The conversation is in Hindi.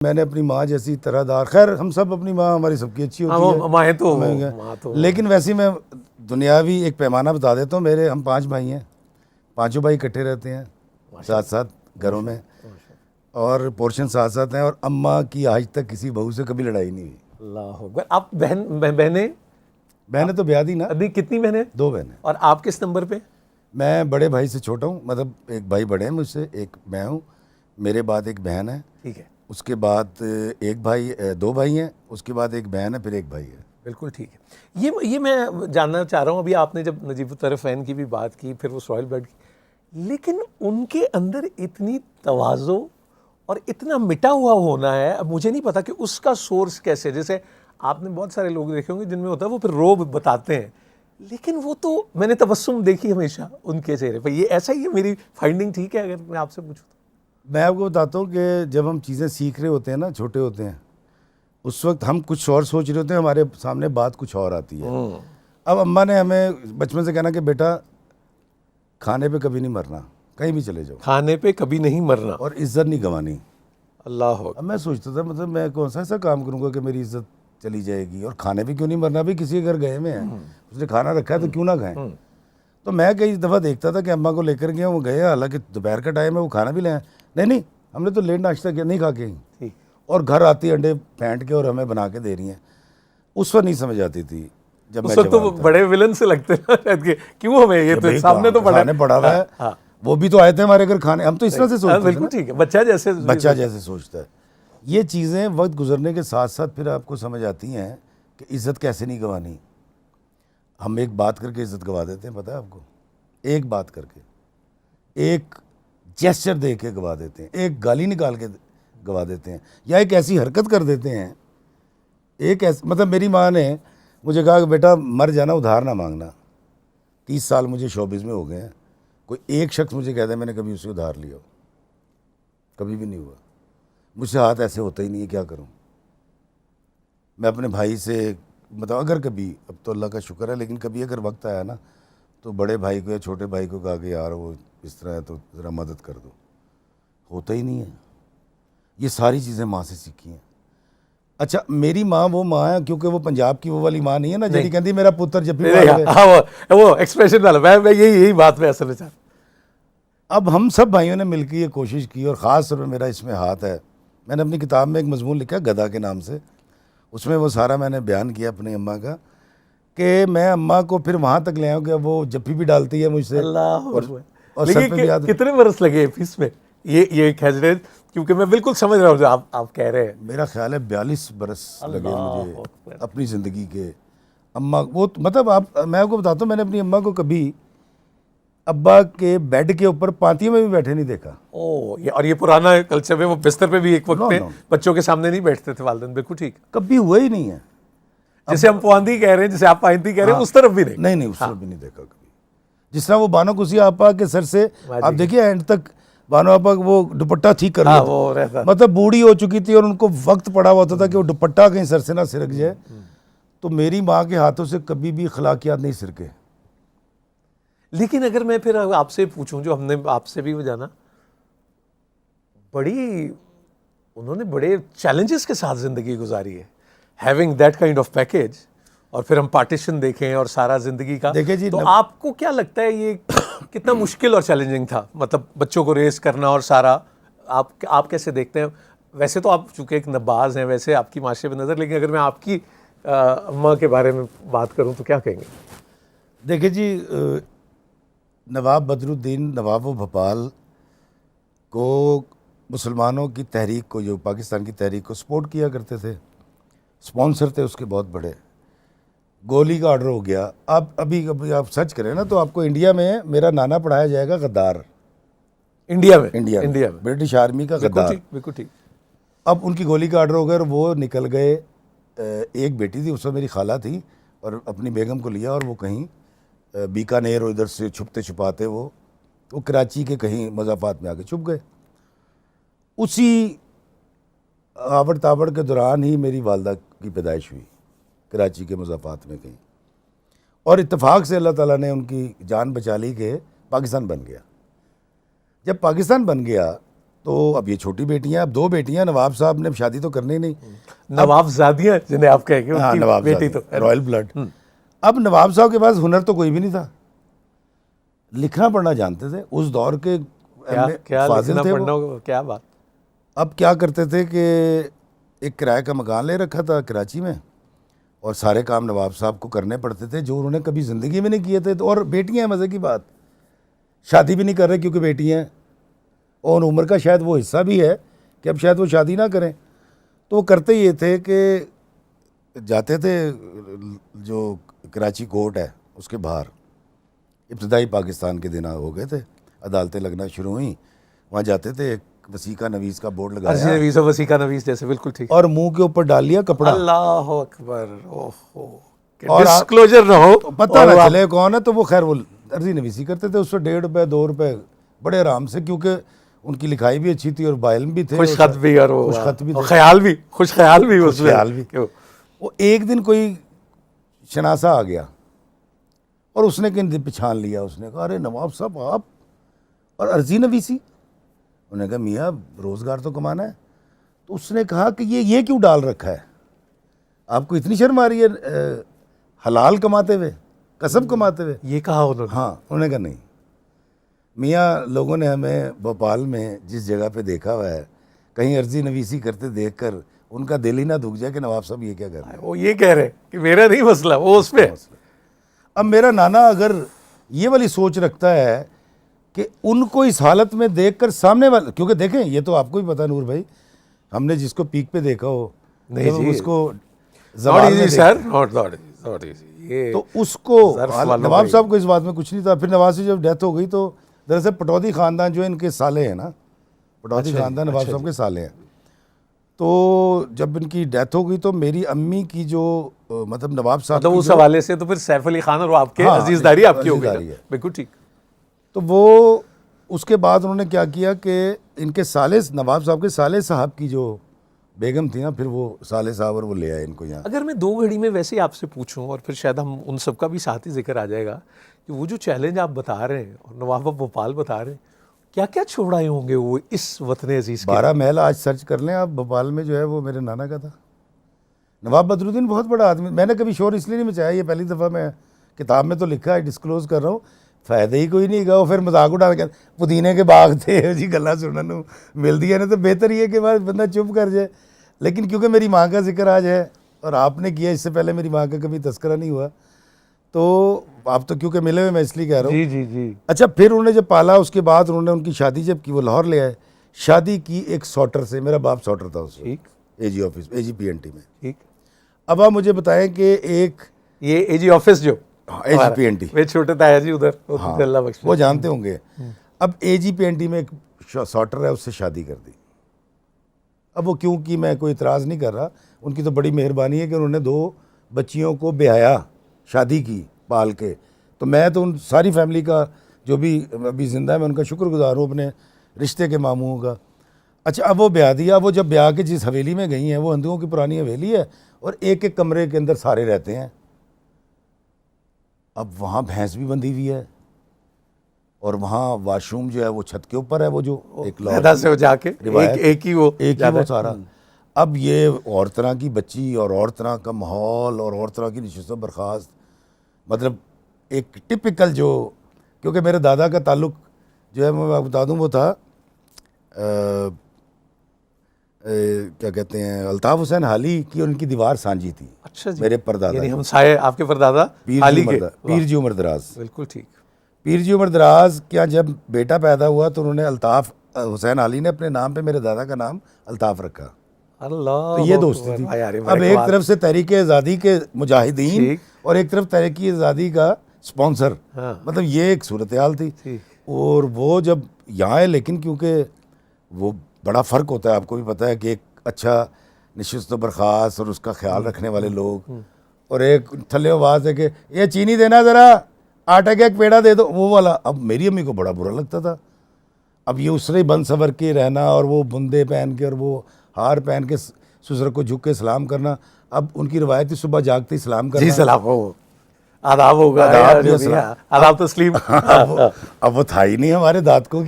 मैंने अपनी माँ जैसी तरहदार, खैर हम सब अपनी माँ हमारी सबकी अच्छी होती है, माँ तो लेकिन वैसे मैं दुनियावी एक पैमाना बता देता हूँ। मेरे हम 5 भाई हैं, पांचों भाई इकट्ठे रहते हैं साथ साथ घरों में, और पोर्शन साथ साथ हैं, और अम्मा की आज तक किसी बहू से कभी लड़ाई नहीं हुई। अल्लाह अकबर। आप बहनें तो ब्याह दी ना। अभी कितनी बहनें? 2 बहनें। और आप किस नंबर पे? मैं बड़े भाई से छोटा हूँ, मतलब एक भाई बड़े हैं मुझसे, एक मैं हूँ, मेरे बाद एक बहन है, ठीक है, उसके बाद एक भाई, 2 भाई हैं, उसके बाद एक बहन है, फिर एक भाई है। बिल्कुल ठीक है। ये मैं जानना चाह रहा हूँ, अभी आपने जब नजीब तरफ़ैन की भी बात की, फिर वो सोहेल बट की, लेकिन उनके अंदर इतनी तवाज़ो और इतना मिटा हुआ होना है, अब मुझे नहीं पता कि उसका सोर्स कैसे। जैसे आपने बहुत सारे लोग देखे होंगे जिनमें होता है वो फिर रोब बताते हैं, लेकिन वो तो मैंने तबस्सुम देखी हमेशा उनके चेहरे पर। ये ऐसा ही है, मेरी फाइंडिंग ठीक है अगर मैं आपसे पूछूँ तो? मैं आपको बताता हूँ कि जब हम चीज़ें सीख रहे होते हैं ना, छोटे होते हैं, उस वक्त हम कुछ और सोच रहे होते हैं, हमारे सामने बात कुछ और आती है। अब अम्मा ने हमें बचपन से कहना कि बेटा खाने पे कभी नहीं मरना, कहीं भी चले जाओ, खाने पे कभी नहीं मरना और इज्जत नहीं गंवानी। अल्लाह। अब मैं सोचता था, मतलब मैं कौन सा ऐसा काम करूँगा कि मेरी इज्जत चली जाएगी, और खाने पे क्यों नहीं मरना, भाई किसी के घर गए में है, उसने खाना रखा है तो क्यों ना खाएं। तो मैं कई दफ़ा देखता था कि अम्मा को लेकर गया, वो गए, हालांकि दोपहर का टाइम है, वो खाना भी ले आए, नहीं हमने तो लेट नाश्ता किया, नहीं खा के ही, और घर आती अंडे फेंट के और हमें बना के दे रही हैं। उस वक्त नहीं समझ आती थी, जब उस मैं वक्त तो बड़े विलन से लगते हैं शायद कि क्यों हमें ये तो सामने तो पड़ा हुआ है। वो भी तो आए थे हमारे घर खाने, हम तो इस तरह से सोचते हैं। बिल्कुल ठीक है, बच्चा जैसे सोचता है। ये चीज़ें वक्त गुजरने के साथ साथ फिर आपको समझ आती हैं कि इज्जत कैसे नहीं गंवानी। हम एक बात करके इज्जत गंवा देते हैं, पता है आपको, एक बात करके, एक जेस्चर दे के गवा देते हैं, एक गाली निकाल के गवा देते हैं, या एक ऐसी हरकत कर देते हैं, एक ऐसी, मतलब मेरी माँ ने मुझे कहा कि बेटा मर जाना, उधार ना मांगना। 30 साल मुझे शोबिज़ में हो गए हैं, कोई एक शख्स मुझे कहता है मैंने कभी उससे उधार लिया हो, कभी भी नहीं हुआ। मुझसे हाथ ऐसे होता ही नहीं है, क्या करूं मैं अपने भाई से, मतलब अगर कभी, अब तो अल्लाह का शुक्र है, लेकिन कभी अगर वक्त आया ना, तो बड़े भाई को या छोटे भाई को कहा कि यार वो इस तरह है तो ज़रा मदद कर दो, होता ही नहीं है। ये सारी चीज़ें माँ से सीखी हैं। अच्छा, मेरी माँ वो माँ है, क्योंकि वो पंजाब की वो वाली माँ नहीं है ना, जी कहती मेरा पुत्र जब भी वो एक्सप्रेशन वाला, मैं यही बात में असल में चाहता। अब हम सब भाइयों ने मिलकर ये कोशिश की, और ख़ास तौर पर मेरा इसमें हाथ है। मैंने अपनी किताब में एक मजमून लिखा गधा के नाम से, उसमें वो सारा मैंने बयान किया अपनी अम्मा का, कि मैं अम्मा को फिर वहाँ तक ले आऊँ कि वो जप्पी भी डालती है मुझसे, और सर पे भी याद। कितने बरस लगे इसमें ये खैजरेज, क्योंकि मैं बिल्कुल समझ रहा हूँ जो आप कह रहे हैं। मेरा ख्याल है 42 बरस लगे मुझे अपनी ज़िंदगी के। अम्मा वो, मतलब मैं आपको बताता हूँ, मैंने अपनी अम्मा को कभी अब्बा के बेड के ऊपर पांतियों में भी बैठे नहीं देखा। और ये पुराना कल्चर में वो बिस्तर पे भी एक वक्त पे बच्चों के सामने नहीं बैठते थे वालिदैन, बिल्कुल ठीक, कभी हुआ ही नहीं है। जैसे हम पुआंदी कह रहे हैं, जैसे आप पाइंती कह रहे हैं, उस तरफ भी नहीं उस तरफ भी नहीं देखा कभी। जिस तरह वो बानो कुसी आपा के सर से, आप देखिए एंड तक बानो आपा वो दुपट्टा ठीक कर लिया, मतलब बूढ़ी हो चुकी थी और उनको वक्त पड़ा हुआ था कि वो दुपट्टा कहीं सर से ना सिरक जाए। तो मेरी माँ के हाथों से कभी भी अखलाकियात नहीं सिरके। लेकिन अगर मैं फिर आपसे पूछूं, जो हमने आपसे भी वो जाना, उन्होंने बड़े चैलेंजेस के साथ जिंदगी गुजारी है, having that kind of package, और फिर हम पार्टीशन देखें और सारा जिंदगी का। देखिए जी, तो आपको क्या लगता है ये कितना मुश्किल और चैलेंजिंग था, मतलब बच्चों को रेस करना और सारा, आप कैसे देखते हैं? वैसे तो आप चूंकि एक नबाज हैं, वैसे आपकी माशरे में नज़र, लेकिन अगर मैं आपकी अम्मा के बारे में बात करूं तो क्या कहेंगे? देखिए जी, नवाब बदरुद्दीन नवाब भोपाल को मुसलमानों की तहरीक को, जो पाकिस्तान की तहरीक को सपोर्ट किया करते थे, स्पॉन्सर थे उसके बहुत बड़े। गोली का ऑर्डर हो गया। आप अभी आप सर्च करें ना, तो आपको इंडिया में मेरा नाना पढ़ाया जाएगा गद्दार। इंडिया में ब्रिटिश आर्मी का गद्दार, बिल्कुल ठीक। अब उनकी गोली का ऑर्डर हो गया और वो निकल गए। एक बेटी थी, उसमें मेरी खाला थी, और अपनी बेगम को लिया और वो कहीं बीकानेर और इधर से छुपते छुपाते वो कराची के कहीं मज़ाफ़ात में आके छुप गए। उसी आवड़ तावड़ के दौरान ही मेरी वालदा की पैदाइश हुई, कराची के मज़ाफ़ात में कहीं, और इत्तेफाक से अल्लाह ताला ने उनकी जान बचा ली कि पाकिस्तान बन गया। जब पाकिस्तान बन गया तो अब ये छोटी बेटियां, अब 2 बेटियां, नवाब साहब ने शादी तो करनी नहीं, नवाबजादियां जिन्हें आप कहेंगे, हाँ उनकी नवाब बेटी तो रॉयल ब्लड। अब नवाब साहब के पास हुनर तो कोई भी नहीं था, लिखना पढ़ना जानते थे, उस दौर के क्या क्या फाजिल लिखना थे पढ़ना वो। होगा, क्या बात। अब क्या करते थे कि एक किराए का मकान ले रखा था कराची में, और सारे काम नवाब साहब को करने पड़ते थे जो उन्होंने कभी ज़िंदगी में नहीं किए थे। तो और बेटियां हैं, मज़े की बात, शादी भी नहीं कर रहे क्योंकि बेटियां हैं, और उम्र का शायद वो हिस्सा भी है कि अब शायद वो शादी ना करें। तो वो करते ये थे कि जाते थे, जो कराची कोर्ट है उसके बाहर, इब्तदाई पाकिस्तान के दिन हो गए थे, अदालतें लगना शुरू हुई, वहाँ जाते थे, एक वसीका नवीस का बोर्ड अर्जी लगाया नवीस और वसीका नवीस जैसे, बिल्कुल ठीक। और मुंह के ऊपर डाल लिया कपड़ा, अल्लाह अकबर, ओहो, और डिस्क्लोजर ना हो, पता ना चले कौन है। तो वो खैर वो अर्जी नवीसी करते थे, उससे 1.5 रुपये 2 रुपये बड़े आराम से, क्योंकि उनकी लिखाई भी अच्छी थी और बाइल भी थे, खुश खत भी, और वो खुश खत भी और थे, ख्याल भी, खुश ख्याल भी उसमें, ख्याल भी। वो एक दिन कोई शनासा आ गया और उसने किन पहचान लिया, उसने कहा अरे नवाब साहब आप, और अर्जी नवीसी। उन्होंने कहा मियाँ रोज़गार तो कमाना है। तो उसने कहा कि ये क्यों डाल रखा है, आपको इतनी शर्म आ रही है हलाल कमाते हुए, कसब कमाते हुए। ये कहा उन्होंने? हाँ, उन्होंने कहा नहीं मियाँ, लोगों ने हमें भोपाल में जिस जगह पे देखा हुआ है, कहीं अर्जी नवीसी करते देखकर उनका दिल ही ना दुख जाए कि नवाब साहब ये क्या कर रहे हैं। वो ये कह रहे हैं कि मेरा नहीं मसला, वो उस पे। अब मेरा नाना अगर ये वाली सोच रखता है कि उनको इस हालत में देखकर सामने वाले, क्योंकि देखें ये तो आपको भी पता नूर भाई, हमने जिसको पीक पे देखा हो, नहीं जब जी, उसको नॉट ज़वाल में इजी सर, नॉट इजी। ये तो उसको नवाब साहब को इस बात में कुछ नहीं था। फिर नवाब से जब डेथ हो गई तो दरअसल पटौदी ख़ानदान जो है इनके साले हैं ना, पटौदी ख़ानदान नवाब साहब के साले हैं। तो जब इनकी डेथ हो गई तो मेरी अम्मी की जो मतलब नवाब साहब मतलब की उस जो- हवाले से तो फिर सैफ अली खान और वो आपके हाँ, अजीजदारी आपकी हो गई अजीजदारी ना? है। बिल्कुल ठीक। तो वो उसके बाद उन्होंने क्या किया कि इनके साले, नवाब साहब के साले साहब की जो बेगम थी ना, फिर वो साले साहब और वो ले आए इनको यहाँ। अगर मैं 2 घड़ी में वैसे ही आपसे पूछूं, और फिर शायद हम उन सब का भी साथ ही जिक्र आ जाएगा, कि वो जो चैलेंज आप बता रहे हैं और नवाब ऑफ भोपाल बता रहे हैं, क्या क्या छोड़ आए होंगे वो इस वतन अजीज के? 12 महल आज सर्च कर लें आप, भोपाल में जो है वो मेरे नाना का था। नवाब बदरुद्दीन बहुत बड़ा आदमी, मैंने कभी शोर इसलिए नहीं मचाया, ये पहली दफ़ा मैं किताब में तो लिखा है, डिस्क्लोज कर रहा हूँ, फ़ायदा ही कोई नहीं गा। फिर मजाक उड़ा के पुदीने के बाग थे जी, गल्ला सुनने मिल दी है ना, तो बेहतर ये कि बंदा चुप कर जाए। लेकिन क्योंकि मेरी माँ का जिक्र आज है और आपने किया, इससे पहले मेरी माँ का कभी तस्करा नहीं हुआ, तो आप तो क्योंकि मिले हुए, मैं इसलिए कह रहा हूँ। जी जी जी। अच्छा, फिर उन्होंने जब पाला, उसके बाद उन्होंने उनकी शादी जब की, वो लाहौर ले आए, शादी की एक सॉटर से, मेरा बाप सॉटर था उस ठीक एजी ऑफिस, एजी पीएनटी में। ठीक। अब आप मुझे बताएं कि एक ये एजी ऑफिस जो एजी पीएनटी, वे छोटे ताया जी उधर, हाँ, अल्लाह बख्शे। वो जानते होंगे। अब एजी पीएनटी में एक सॉटर है, उससे शादी कर दी। अब वो क्योंकि मैं कोई इतराज़ नहीं कर रहा, उनकी तो बड़ी मेहरबानी है कि उन्होंने 2 बच्चियों को ब्याया, शादी की पाल के। तो मैं तो उन सारी फैमिली का, जो भी अभी ज़िंदा है, मैं उनका शुक्रगुजार हूँ, अपने रिश्ते के मामूओं का। अच्छा, अब वो ब्याह दिया, वो जब ब्याह के जिस हवेली में गई हैं, वो हिंदुओं की पुरानी हवेली है और एक एक कमरे के अंदर सारे रहते हैं। अब वहाँ भैंस भी बंधी हुई है और वहाँ वाशरूम जो है वो छत के ऊपर है, वो जो एक लहदा से हो जाके रिवायत, एक ही वो सारा। अब ये और तरह की बच्ची और तरह का माहौल और तरह की नशिस्त बर्खास्त, मतलब एक टिपिकल जो, क्योंकि मेरे दादा का ताल्लुक जो है, मैं बता दूँ, वो था क्या कहते हैं, अल्ताफ़ हुसैन हाली की उनकी दीवार सांझी थी। अच्छा जी, मेरे परदादा, यानी हम साये आपके परदादा हाली के। पीर जी उमर दराज, बिल्कुल ठीक। पीर जी उमर दराज क्या, जब बेटा पैदा हुआ तो उन्होंने अल्ताफ़ हुसैन अली ने अपने नाम पे मेरे दादा का नाम अल्ताफ़ रखा। अल्लाह, तो ये दोस्ती थी। अब एक तरफ से तहरीक आज़ादी के मुजाहिदीन और एक तरफ तहरीक आज़ादी का स्पॉन्सर, मतलब ये एक सूरत हाल थी। और वो जब यहाँ आए, लेकिन क्योंकि वो बड़ा फ़र्क होता है, आपको भी पता है, कि एक अच्छा नशिस्त बर्खास्त और उसका ख्याल रखने वाले लोग, और एक थल्ले आवाज़ है कि ये चीनी देना ज़रा, आटा का एक पेड़ा दे दो, वो वाला। अब मेरी अम्मी को बड़ा बुरा लगता था। अब ये उसरे बन सवर के रहना और वो बुंदे पहन के और वो हार पहन के ससुर को झुक के सलाम करना। अब उनकी रवायती सुबह जागते ही सलाम करना, जी सलाम हो, आदाब होगा, आदाब तस्लीम। अब वो था ही नहीं हमारे दादकों की